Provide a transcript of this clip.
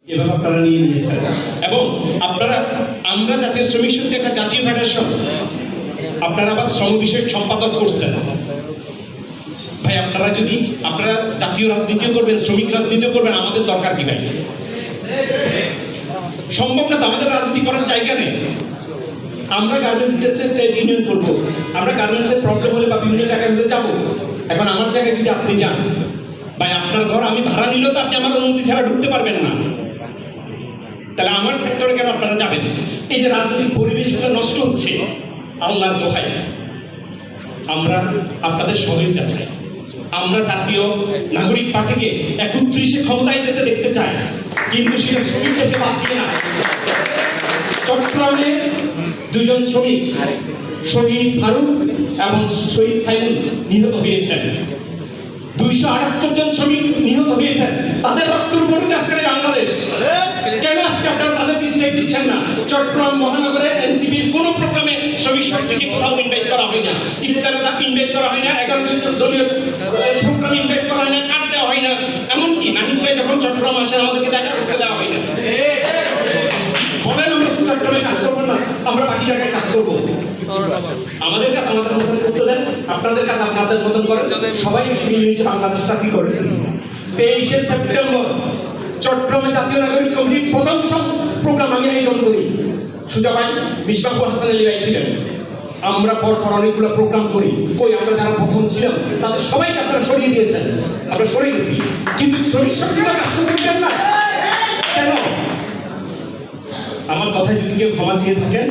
এভাবে আপনারা নিয়ে নিয়েছেন এবং আপনারা আমরা জাতীয় শ্রমিক শক্তি একটা জাতীয় ফেডারেশন, আপনারা আবার শ্রম বিষয়ক সম্পাদক করছেন। ভাই আপনারা জাতীয় রাজনীতিও করবেন, শ্রমিক রাজনীতিও করবেন, আমাদের দরকার কি ভাই? সম্ভব না তো, আমাদের রাজনীতি করার জায়গা নেই। আমরা গার্মেন্টসের ট্রেড ইউনিয়ন করবো, আমরা গার্মেন্টসের প্রবলেম হলে বা বিভিন্ন জায়গায় হলে যাবো। এখন আমার জায়গায় যদি আপনি যান, ভাই আপনার ঘর আমি ভাড়া নিলেও তো আপনি আমার অনুমতি ছাড়া ঢুকতে পারবেন না, তাহলে আমার সেক্টরে কেন আপনারা যাবেন? এই যে রাজনৈতিক পরিবেশটা নষ্ট হচ্ছে, আল্লাহর দোহাই আমরা আপনাদের সহযোগিতা চাই। আমরা জাতীয় নাগরিক পার্টিকে 31-এ ক্ষমতায় যেতে দেখতে চাই, কিন্তু সেটা শ্রমিকদেরকে বাদ দিয়ে না। চট্টগ্রামে 2 জন শ্রমিক শহীদ ফারুক এবং শহীদ সাইমুল নিহত হয়েছেন, 278 জন শ্রমিক নিহত হয়েছেন। তাদের রক্তের উপর আজকে বাংলাদেশ। কেন আজকে আপনারা তাদের দৃষ্টি দিচ্ছেন না? চট্টগ্রাম মহানগরে এনসিপির কোনো প্রোগ্রামে শ্রমিক শক্তিকে কোথাও ইনভাইট করা হয় না, ইফতারে ইনভাইট করা হয় না, 11 দলীয় প্রোগ্রামে ইনভাইট করা হয় না, কার্ড দেওয়া হয় না। এমনকি নাহিদ ভাই যখন চট্টগ্রাম আসেন আমাদেরকে দেখা করতে দেওয়া হয় না। বলেন আমরা চট্টগ্রামে কাজ করবো না, আমরা বাকি জায়গায় কাজ করবো। আমাদের কাছে আমাদের মতন করতে দেন, আপনাদের কাছে আপনাদের মতন করেন, সবাই মিলেমিশে বাংলাদেশটা কি করে। 23শে সেপ্টেম্বর চট্টগ্রামে জাতীয় নাগরিক কমিটির প্রথম প্রোগ্রাম আমি আয়োজন করি। সুজা ভাই, মিসবাহুর হাসান আলী ভাই ছিলেন। আমরা পরপর অনেকগুলো প্রোগ্রাম করি। কই আমরা যারা প্রথম ছিলাম তাদের সবাইকে আপনারা সরিয়ে দিয়েছেন, আমরা সরে গেছি, কিন্তু শ্রমিক শক্তিটা কাজ করতেন না কেন? আমার কথায় যদি কেউ ক্ষমা চেয়ে থাকেন